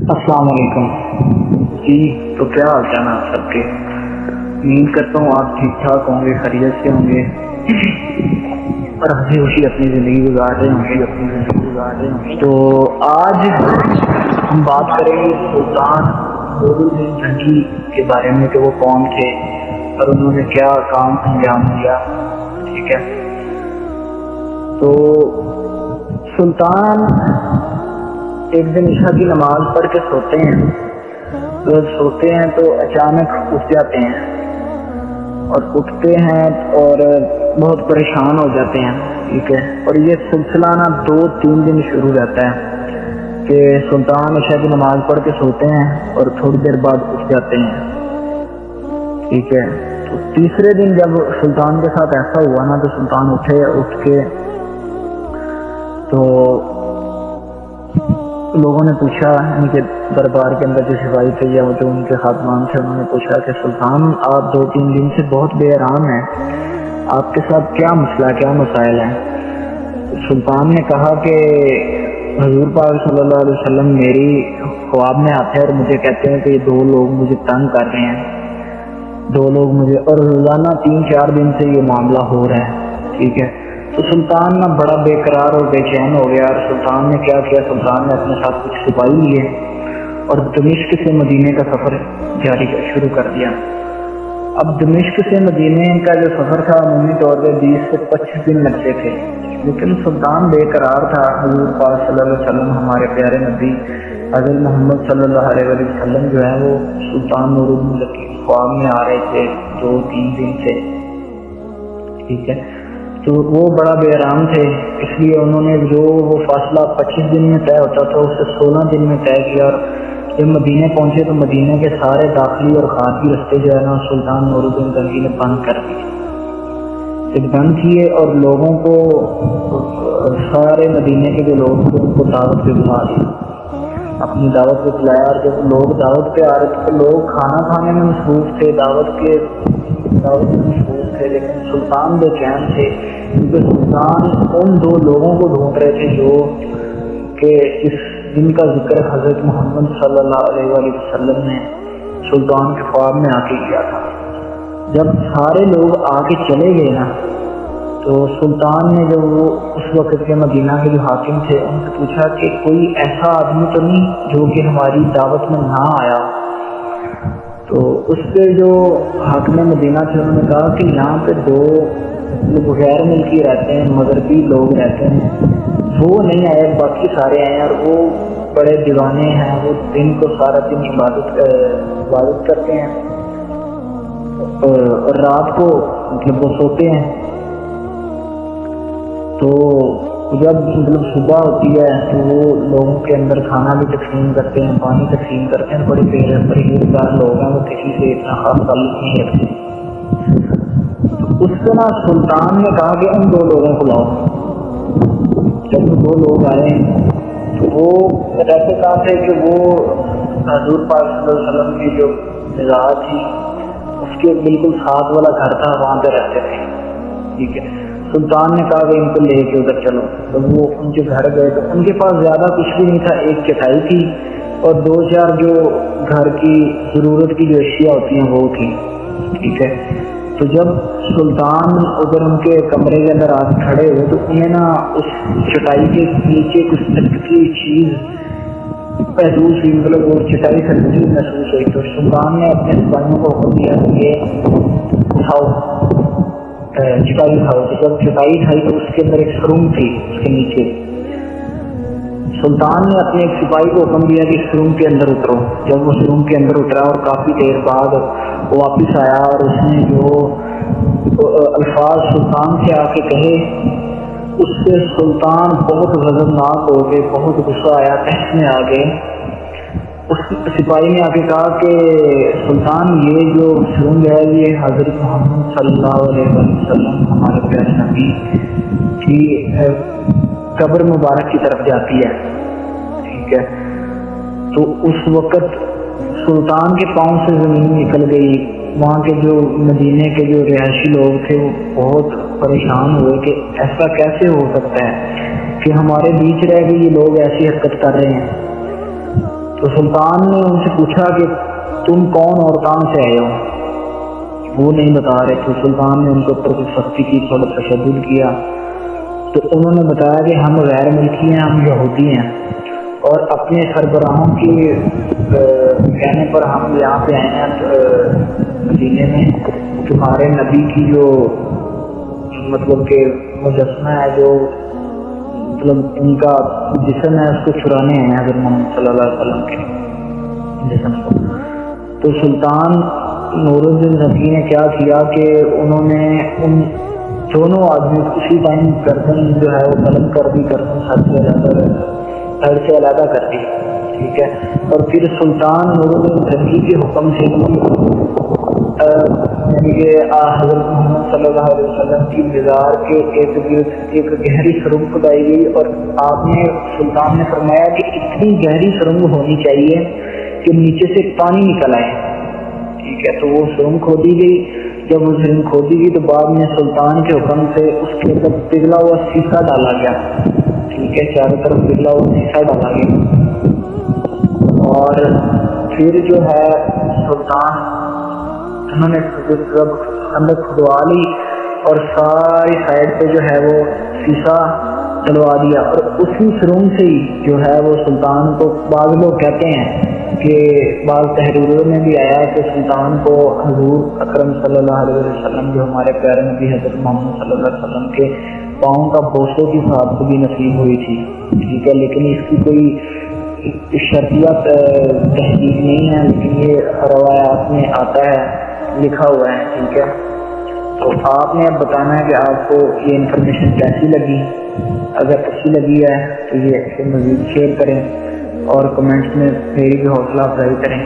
السلام علیکم جی، تو کیا حال چال ہے آپ سب کے؟ امید کرتا ہوں آپ ٹھیک ٹھاک ہوں گے، خیریت سے ہوں گے اور ہنسی خوشی اپنی زندگی گزار رہے ہوں گے۔ تو آج ہم بات کریں گے سلطان نور الدین جنگی کے بارے میں کہ وہ کون تھے اور انہوں نے کیا کام انجام دیا۔ ٹھیک ہے، تو سلطان ایک دن عشاء کی نماز پڑھ کے سوتے ہیں تو اچانک اٹھ جاتے ہیں اور اٹھتے ہیں اور بہت پریشان ہو جاتے ہیں۔ ٹھیک ہے، اور یہ سلسلہ 2-3 دن شروع رہتا ہے کہ سلطان عشاء کی نماز پڑھ کے سوتے ہیں اور تھوڑی دیر بعد اٹھ جاتے ہیں۔ ٹھیک ہے، تو تیسرے دن جب سلطان کے ساتھ ایسا ہوا تو سلطان اٹھ کے تو لوگوں نے پوچھا، ان کے دربار کے اندر جو سپاہی تھے یا جو ان کے خادمان تھے، انہوں نے پوچھا کہ سلطان آپ 2-3 دن سے بہت بے آرام ہیں، آپ کے ساتھ کیا مسئلہ، کیا مسائل ہیں؟ سلطان نے کہا کہ حضور پاک صلی اللہ علیہ وسلم میری خواب میں آتے ہیں اور مجھے کہتے ہیں کہ یہ 2 لوگ مجھے تنگ کر رہے ہیں، 2 لوگ مجھے، اور روزانہ 3-4 دن سے یہ معاملہ ہو رہا ہے۔ ٹھیک ہے، تو سلطان بڑا بے قرار اور بے چین ہو گیا، اور سلطان نے کیا کیا، سلطان نے اپنے ساتھ کچھ سپاہی لیے اور دمشق سے مدینے کا سفر شروع کر دیا۔ اب دمشق سے مدینے کا جو سفر تھا عمومی طور پہ 20 سے 25 دن لگتے تھے، لیکن سلطان بے قرار تھا۔ حضور پاک صلی اللہ علیہ وسلم، ہمارے پیارے نبی حضرت محمد صلی اللہ علیہ وسلم جو ہے وہ سلطان نور الدین جنگی خواب میں آ رہے تھے 2-3 دن سے۔ ٹھیک ہے، تو وہ بڑا بے آرام تھے، اس لیے انہوں نے جو وہ فاصلہ 25 دن میں طے ہوتا تھا اسے 16 دن میں طے کیا، اور جب مدینے پہنچے تو مدینے کے سارے داخلی اور خارجی رستے جو ہے سلطان نور الدین جنگی نے بند کر دیے، بند کیے، اور لوگوں کو، سارے مدینے کے جو لوگ تھے ان کو دعوت پہ بلا دیا، اپنی دعوت پہ بلایا، اور جب لوگ دعوت پہ آ رہے تھے تو لوگ کھانا کھانے میں مصروف تھے، دعوت میں مصروف تھے، لیکن سلطان بے چین تھے، کیونکہ سلطان ان 2 لوگوں کو ڈھونڈ رہے تھے جو کہ جن کا ذکر حضرت محمد صلی اللہ علیہ وآلہ وسلم نے سلطان کے خواب میں آ کے کیا تھا۔ جب سارے لوگ آ کے چلے گئے تو سلطان نے جو وہ اس وقت کے مدینہ کے جو حاکم تھے ان سے پوچھا کہ کوئی ایسا آدمی تو نہیں جو کہ ہماری دعوت میں نہ آیا؟ تو اس پہ جو حاکم مدینہ تھے انہوں نے کہا کہ یہاں پہ 2 غیر ملکی رہتے ہیں، مغربی لوگ رہتے ہیں، وہ نہیں آئے، باقی سارے آئے، اور وہ بڑے دیوانے ہیں، وہ دن کو سارا دن عبادت کرتے ہیں اور رات کو وہ سوتے ہیں۔ تو جب صبح ہوتی ہے تو وہ لوگوں کے اندر کھانا بھی تقسیم کرتے ہیں، پانی تقسیم کرتے ہیں، بڑے پرہیزگار لوگ ہیں، وہ کسی سے اتنا خاص تعلق نہیں رکھتے۔ تو اس سے سلطان نے کہا کہ ان 2 لوگوں کو لاؤ۔ جب 2 لوگ آئے تو وہ ایسے کہا تھے کہ وہ حضور پاک صلی اللہ علیہ وسلم کی جو مزاج تھی اس کے بالکل ساتھ والا گھر تھا، وہاں پہ رہتے تھے۔ ٹھیک ہے، سلطان نے کہا کہ ان کو لے کے ادھر چلو، تو وہ ان کے گھر گئے تو ان کے پاس زیادہ کچھ بھی نہیں تھا، ایک چٹائی تھی اور 2-4 جو گھر کی ضرورت کی جو اشیاء ہوتی ہیں وہ تھی۔ ٹھیک ہے، تو جب سلطان ادھر ان کے کمرے کے اندر آ کے کھڑے ہوئے تو انہیں اس چٹائی کے نیچے کچھ لٹکی چیز محسوس ہوئی، مطلب وہ چٹائی سے محسوس ہوئی، تو سلطان نے اپنے سپاہیوں کو حکم دیا کہ یہ اٹھاؤ، چٹائی اٹھاؤ۔ تو جب چٹائی اٹھائی تو اس کے اندر ایک سرنگ تھی، اس کے نیچے سلطان نے اپنے ایک سپاہی کو حکم دیا کہ سرنگ کے اندر اترو۔ جب وہ سرنگ کے اندر اترا اور کافی دیر بعد وہ واپس آیا اور اس نے جو الفاظ سلطان سے آ کے کہے اس سے سلطان بہت غضبناک ہو گئے، بہت غصہ آیا، تحس میں آ گئے۔ اس سپاہی نے آ کے کہا کہ سلطان یہ جو سرنگ ہے یہ حضرت محمد صلی اللہ علیہ وسلم ہمارے پیارے نبی کی قبر مبارک کی طرف جاتی ہے۔ ٹھیک ہے، تو اس وقت سلطان کے پاؤں سے زمین نکل گئی، وہاں کے جو مدینے کے جو رہائشی لوگ تھے وہ بہت پریشان ہوئے کہ ایسا کیسے ہو سکتا ہے کہ ہمارے بیچ رہ کے یہ لوگ ایسی حرکت کر رہے ہیں۔ تو تو سلطان نے ان سے پوچھا کہ تم کون اور کہاں سے آئے ہو؟ وہ نہیں بتا رہے تو سلطان نے ان کے اوپر کچھ سختی کی، تھوڑا تشدد کیا. تو انہوں نے بتایا کہ ہم غیر ملکی ہیں، ہم یہودی ہیں، اور اپنے سربراہوں کے کہنے پر ہم یہاں پہ آئے ہیں مدینے میں تمہارے نبی کی جو مطلب کہ مجسمہ ہے، جو مطلب ان کا جسم ہے، اس کو چرانے ہیں حضرت محمد صلی اللہ علیہ وسلم کے جسم کو. تو سلطان نور الدین زنکی نے کیا کیا کہ انہوں نے ان دونوں آدمی اسی ٹائم گردن جو ہے وہ قلم کر دی، گردن سر سے علیحدہ کر دی. ٹھیک ہے. اور پھر سلطان نور الدین زنکی کے حکم سے یعنی کہ حضرت محمد صلی اللہ علیہ وسلم کی مزار کے ایک گہری سرنگ کھدائی گئی، اور آپ نے سلطان نے فرمایا کہ اتنی گہری سرنگ ہونی چاہیے کہ نیچے سے پانی نکل آئے. ٹھیک ہے. تو وہ سرنگ کھودی گئی. جب وہ سرنگ کھودی گئی تو بعد میں سلطان کے حکم سے اس کے اندر پگھلا ہوا سیسا ڈالا گیا. ٹھیک ہے. چاروں طرف پگھلا ہوا سیسا ڈالا گیا، اور پھر جو ہے سلطان انہوں نے جب اندر کھدوا لی اور ساری سائڈ پہ جو ہے وہ سیسا ڈلوا دیا، اور اسی سرنگ سے ہی جو ہے وہ سلطان کو، بعض لوگ کہتے ہیں کہ بعض تحریروں میں بھی آیا ہے کہ سلطان کو حضور اکرم صلی اللہ علیہ وسلم جو ہمارے پیارے نبی حضرت محمد صلی اللہ علیہ وسلم کے پاؤں کا بوسوں کی سعادت بھی نصیب ہوئی تھی. ٹھیک ہے. لیکن اس کی کوئی شرطیہ تحقیق نہیں ہے، لیکن یہ روایات میں آتا ہے، لکھا ہوا ہے. ٹھیک ہے. تو آپ نے اب بتانا ہے کہ آپ کو یہ انفارمیشن کیسی لگی. اگر اچھی لگی ہے تو یہ مزید شیئر کریں اور کمنٹس میں میری بھی حوصلہ افزائی کریں.